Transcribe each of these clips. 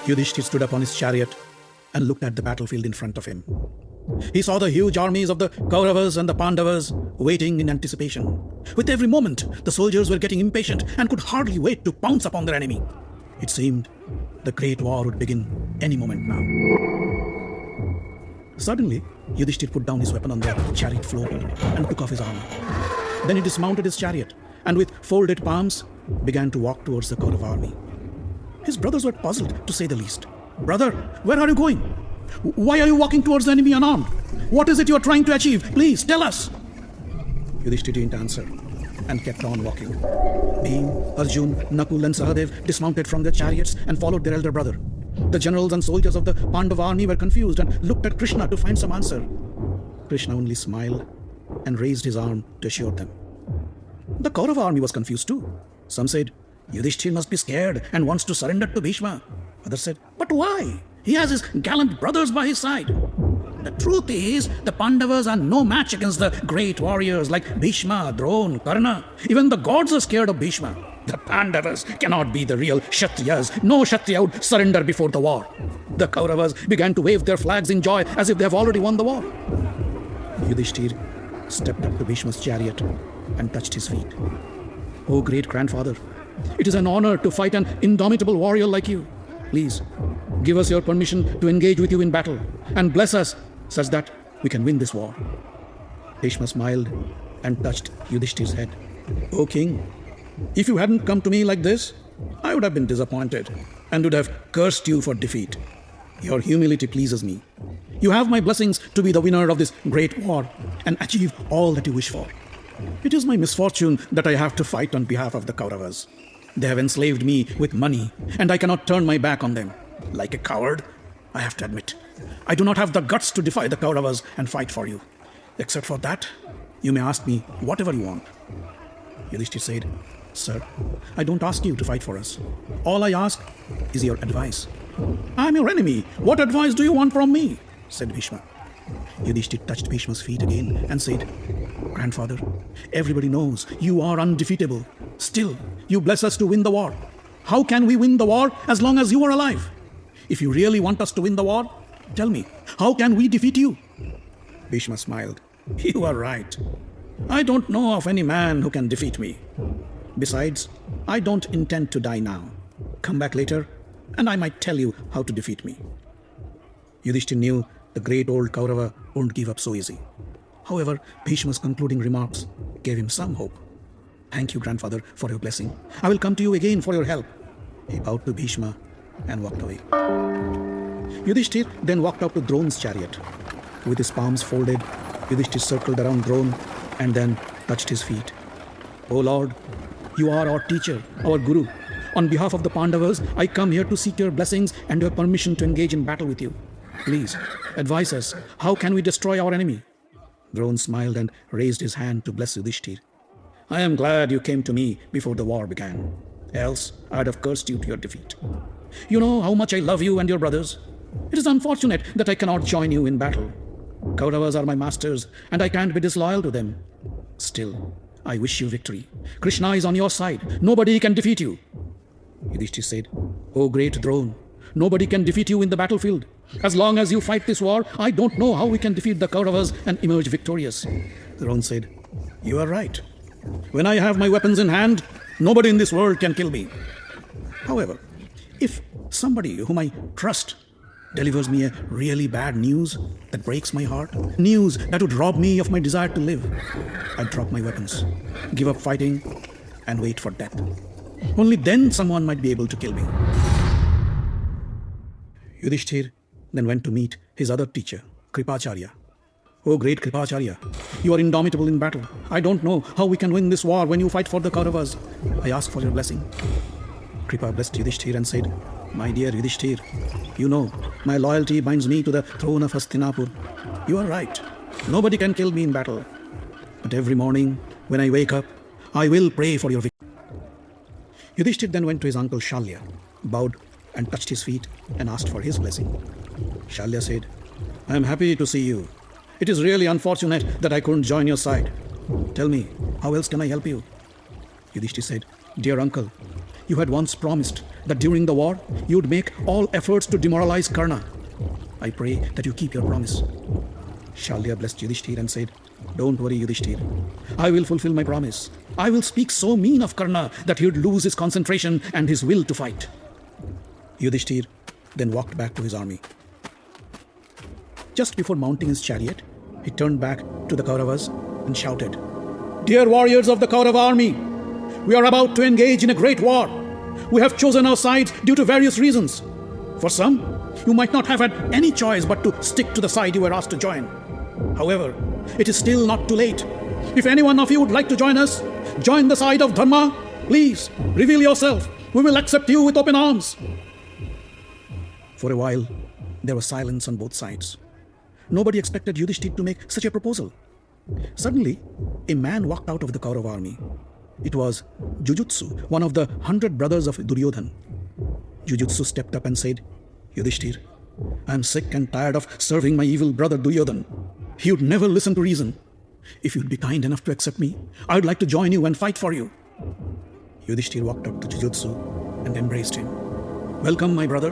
Yudhishthir stood up on his chariot and looked at the battlefield in front of him. He saw the huge armies of the Kauravas and the Pandavas waiting in anticipation. With every moment, the soldiers were getting impatient and could hardly wait to pounce upon their enemy. It seemed the great war would begin any moment now. Suddenly, Yudhishthir put down his weapon on the chariot floor and took off his armor. Then he dismounted his chariot and with folded palms began to walk towards the Kaurava army. His brothers were puzzled, to say the least. "Brother, where are you going? Why are you walking towards the enemy unarmed? What is it you are trying to achieve? Please, tell us." Yudhishthir didn't answer and kept on walking. Bhim, Arjuna, Nakul and Sahadev dismounted from their chariots and followed their elder brother. The generals and soldiers of the Pandava army were confused and looked at Krishna to find some answer. Krishna only smiled and raised his arm to assure them. The Kaurava army was confused too. Some said, "Yudhishthir must be scared and wants to surrender to Bhishma." Others said, "But why? He has his gallant brothers by his side." The truth is, the Pandavas are no match against the great warriors like Bhishma, Drona, Karna. Even the gods are scared of Bhishma. The Pandavas cannot be the real Kshatriyas. No Kshatriya would surrender before the war. The Kauravas began to wave their flags in joy as if they have already won the war. Yudhishthir stepped up to Bhishma's chariot and touched his feet. "Oh great grandfather, it is an honor to fight an indomitable warrior like you. Please, give us your permission to engage with you in battle and bless us such that we can win this war." Bhishma smiled and touched Yudhishthir's head. "O king, if you hadn't come to me like this, I would have been disappointed and would have cursed you for defeat. Your humility pleases me. You have my blessings to be the winner of this great war and achieve all that you wish for. It is my misfortune that I have to fight on behalf of the Kauravas. They have enslaved me with money, and I cannot turn my back on them. Like a coward, I have to admit, I do not have the guts to defy the Kauravas and fight for you. Except for that, you may ask me whatever you want." Yudhishthir said, "Sir, I don't ask you to fight for us. All I ask is your advice." "I am your enemy. What advice do you want from me?" said Bhishma. Yudhishthir touched Bhishma's feet again and said, "Grandfather, everybody knows you are undefeatable. Still, you bless us to win the war. How can we win the war as long as you are alive? If you really want us to win the war, tell me, how can we defeat you?" Bhishma smiled. "You are right. I don't know of any man who can defeat me. Besides, I don't intend to die now. Come back later, and I might tell you how to defeat me." Yudhishthir knew the great old Kaurava won't give up so easy. However, Bhishma's concluding remarks gave him some hope. "Thank you, grandfather, for your blessing. I will come to you again for your help." He bowed to Bhishma and walked away. Yudhishthir then walked out to Drona's chariot. With his palms folded, Yudhishthir circled around Drona and then touched his feet. "O Lord, you are our teacher, our guru. On behalf of the Pandavas, I come here to seek your blessings and your permission to engage in battle with you. Please, advise us. How can we destroy our enemy?" Drona smiled and raised his hand to bless Yudhishthir. "I am glad you came to me before the war began. Else, I'd have cursed you to your defeat. You know how much I love you and your brothers. It is unfortunate that I cannot join you in battle. Kauravas are my masters, and I can't be disloyal to them. Still, I wish you victory. Krishna is on your side. Nobody can defeat you." Yudhishthir said, "O great Drona, nobody can defeat you in the battlefield. As long as you fight this war, I don't know how we can defeat the Kauravas and emerge victorious." Drona said, "You are right. When I have my weapons in hand, nobody in this world can kill me. However, if somebody whom I trust delivers me a really bad news that breaks my heart, news that would rob me of my desire to live, I'd drop my weapons, give up fighting, and wait for death. Only then someone might be able to kill me." Yudhishthir then went to meet his other teacher, Kripacharya. "O great Kripacharya, you are indomitable in battle. I don't know how we can win this war when you fight for the Kauravas. I ask for your blessing." Kripa blessed Yudhishthir and said, "My dear Yudhishthir, you know my loyalty binds me to the throne of Hastinapur. You are right. Nobody can kill me in battle. But every morning when I wake up, I will pray for your victory." Yudhishthir then went to his uncle Shalya, bowed and touched his feet and asked for his blessing. Shalya said, "I am happy to see you. It is really unfortunate that I couldn't join your side. Tell me, how else can I help you?" Yudhishthir said, "Dear uncle, You had once promised that during the war, you would make all efforts to demoralize Karna. I pray that you keep your promise. Shalya blessed Yudhishthir and said, Don't worry, Yudhishthir. I will fulfill my promise. I will speak so mean of Karna that he would lose his concentration and his will to fight. Yudhishthir then walked back to his army. Just before mounting his chariot, he turned back to the Kauravas and shouted, Dear warriors of the Kaurava army, we are about to engage in a great war. We have chosen our side due to various reasons. For some, you might not have had any choice but to stick to the side you were asked to join. However, it is still not too late. If any one of you would like to join us, join the side of Dharma. Please, reveal yourself. We will accept you with open arms. For a while, there was silence on both sides. Nobody expected Yudhishthir to make such a proposal. Suddenly, a man walked out of the Kaurava army. It was Jujutsu, one of the 100 brothers of Duryodhan. Jujutsu stepped up and said, Yudhishthir, I am sick and tired of serving my evil brother Duryodhan. He would never listen to reason. If you would be kind enough to accept me, I would like to join you and fight for you. Yudhishthir walked up to Jujutsu and embraced him. Welcome, my brother.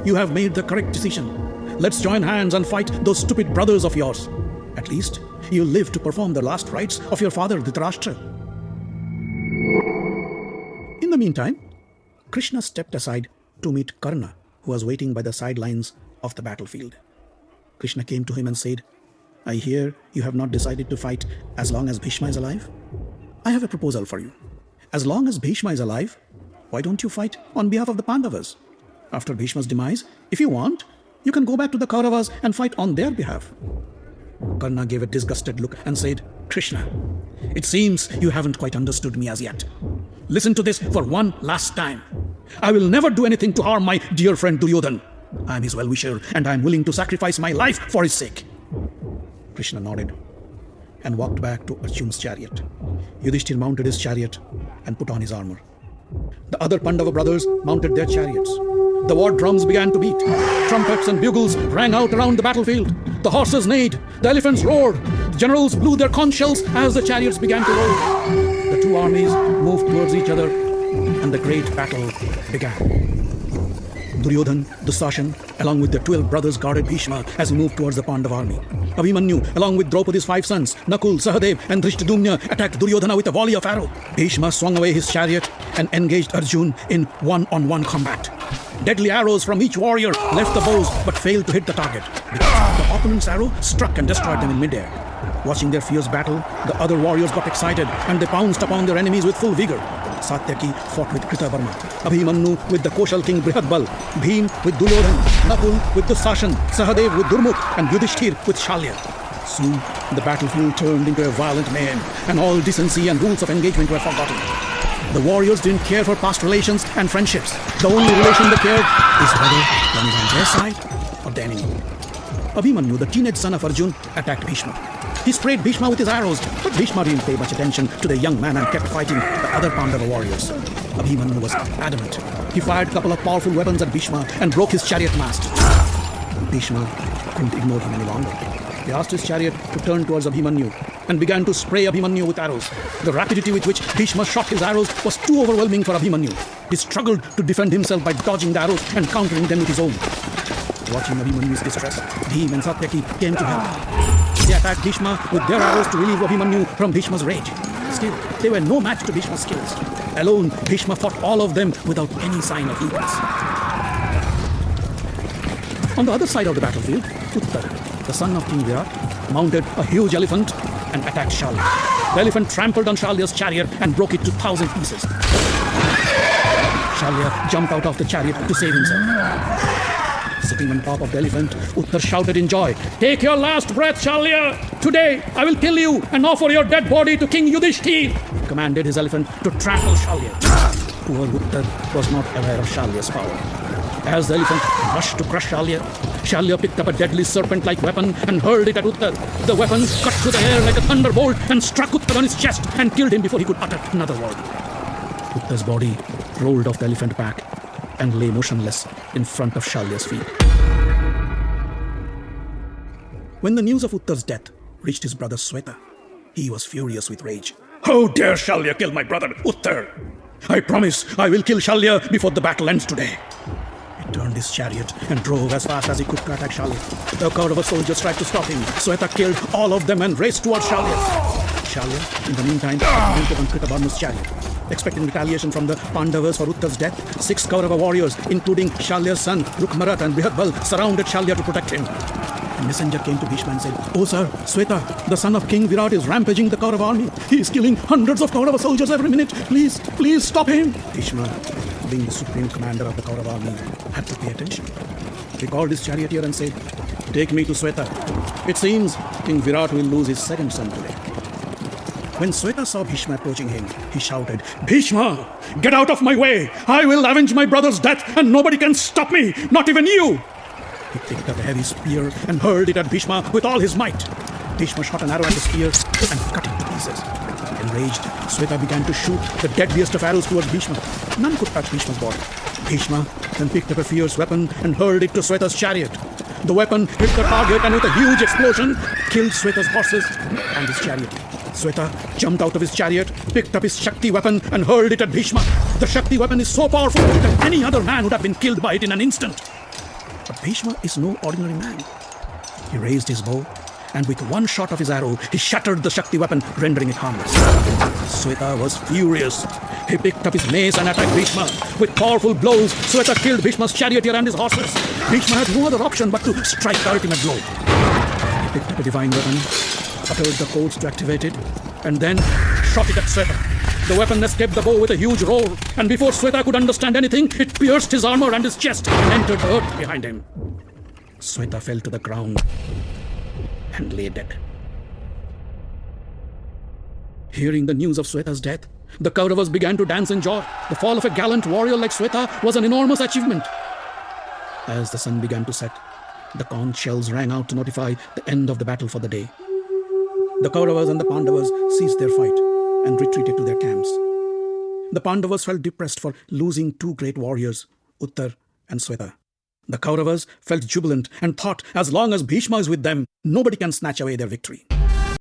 You have made the correct decision. Let's join hands and fight those stupid brothers of yours. At least, you'll live to perform the last rites of your father Dhritarashtra. In the meantime, Krishna stepped aside to meet Karna, who was waiting by the sidelines of the battlefield. Krishna came to him and said, I hear you have not decided to fight as long as Bhishma is alive. I have a proposal for you. As long as Bhishma is alive, why don't you fight on behalf of the Pandavas? After Bhishma's demise, if you want, you can go back to the Kauravas and fight on their behalf. Karna gave a disgusted look and said, Krishna, it seems you haven't quite understood me as yet. Listen to this for one last time. I will never do anything to harm my dear friend Duryodhan. I am his well-wisher and I am willing to sacrifice my life for his sake. Krishna nodded and walked back to Arjuna's chariot. Yudhishthir mounted his chariot and put on his armor. The other Pandava brothers mounted their chariots. The war drums began to beat. Trumpets and bugles rang out around the battlefield. The horses neighed. The elephants roared. The generals blew their conch shells as the chariots began to roll. The two armies moved towards each other, and the great battle began. Duryodhan, Dusashan, along with the 12 brothers, guarded Bhishma as he moved towards the Pandava army. Abhimanyu, along with Draupadi's 5 sons, Nakul, Sahadev, and Drishtadumna, attacked Duryodhana with a volley of arrows. Bhishma swung away his chariot and engaged Arjuna in one-on-one combat. Deadly arrows from each warrior left the bows but failed to hit the target because the opponent's arrow struck and destroyed them in midair. Watching their fierce battle, the other warriors got excited and they pounced upon their enemies with full vigor. Satyaki fought with Kritavarma, Abhimanyu with the Koshal king Brihadbal, Bhim with Duryodhan, Nakul with Dusashan, Sahadev with Durmukh, and Yudhishthir with Shalya. Soon, the battlefield turned into a violent mayhem, and all decency and rules of engagement were forgotten. The warriors didn't care for past relations and friendships. The only relation they cared is whether one is on their side or the enemy. Abhimanyu, the teenage son of Arjuna, attacked Bhishma. He sprayed Bhishma with his arrows, but Bhishma didn't pay much attention to the young man and kept fighting the other Pandava warriors. Abhimanyu was adamant. He fired a couple of powerful weapons at Bhishma and broke his chariot mast. Bhishma couldn't ignore him any longer. He asked his chariot to turn towards Abhimanyu and began to spray Abhimanyu with arrows. The rapidity with which Bhishma shot his arrows was too overwhelming for Abhimanyu. He struggled to defend himself by dodging the arrows and countering them with his own. Watching Abhimanyu's distress, Bhim and Satyaki came to help. They attacked Bhishma with their arrows to relieve Abhimanyu from Bhishma's rage. Still, they were no match to Bhishma's skills. Alone, Bhishma fought all of them without any sign of weakness. On the other side of the battlefield, Uttara, the son of King Virat, mounted a huge elephant and attacked Shalya. The elephant trampled on Shalya's chariot and broke it to 1,000 pieces. Shalya jumped out of the chariot to save himself. Sitting on top of the elephant, Uttara shouted in joy, "Take your last breath, Shalya! Today I will kill you and offer your dead body to King Yudhishthir!" He commanded his elephant to trample Shalya. Poor Uttara was not aware of Shalya's power. As the elephant rushed to crush Shalya, Shalya picked up a deadly serpent-like weapon and hurled it at Uttara. The weapon cut through the air like a thunderbolt and struck Uttara on his chest and killed him before he could utter another word. Uttara's body rolled off the elephant back and lay motionless in front of Shalya's feet. When the news of Uttara's death reached his brother Sweta, he was furious with rage. "How dare Shalya kill my brother Uttara? I promise I will kill Shalya before the battle ends today. He turned his chariot and drove as fast as he could to attack Shalya. The Kaurava soldiers tried to stop him. Sweta killed all of them and raced towards Shalya. Shalya, in the meantime, mounted on Kritavarma's chariot. Expecting retaliation from the Pandavas for Uttar's death, 6 Kaurava warriors, including Shalya's son Rukmarat and Brihatbal, surrounded Shalya to protect him. A messenger came to Bhishma and said, "Oh sir, Sweta, the son of King Virat, is rampaging the Kaurava army. He is killing hundreds of Kaurava soldiers every minute. Please stop him." Bhishma, being the supreme commander of the Kaurava army, had to pay attention. He called his charioteer and said, "Take me to Sweta. It seems King Virat will lose his second son today." When Sweta saw Bhishma approaching him, he shouted, "Bhishma, get out of my way! I will avenge my brother's death and nobody can stop me, not even you!" He picked up a heavy spear and hurled it at Bhishma with all his might. Bhishma shot an arrow at the spear and cut it to pieces. Enraged, Sweta began to shoot the deadliest of arrows towards Bhishma. None could touch Bhishma's body. Bhishma then picked up a fierce weapon and hurled it to Sweta's chariot. The weapon hit the target and with a huge explosion, killed Sweta's horses and his chariot. Sweta jumped out of his chariot, picked up his Shakti weapon and hurled it at Bhishma. The Shakti weapon is so powerful that any other man would have been killed by it in an instant. But Bhishma is no ordinary man. He raised his bow, and with one shot of his arrow, he shattered the Shakti weapon, rendering it harmless. Sweta was furious. He picked up his mace and attacked Bhishma. With powerful blows, Sweta killed Bhishma's charioteer and his horses. Bhishma had no other option but to strike the ultimate blow. He picked up a divine weapon, uttered the codes to activate it, and then shot it at Sweta. The weapon escaped the bow with a huge roar, and before Sweta could understand anything, it pierced his armor and his chest and entered the earth behind him. Sweta fell to the ground and lay dead. Hearing the news of Sweta's death, the Kauravas began to dance in joy. The fall of a gallant warrior like Sweta was an enormous achievement. As the sun began to set, the conch shells rang out to notify the end of the battle for the day. The Kauravas and the Pandavas ceased their fight and retreated to their camps. The Pandavas felt depressed for losing 2 great warriors, Uttar and Sweta. The Kauravas felt jubilant and thought, as long as Bhishma is with them, nobody can snatch away their victory.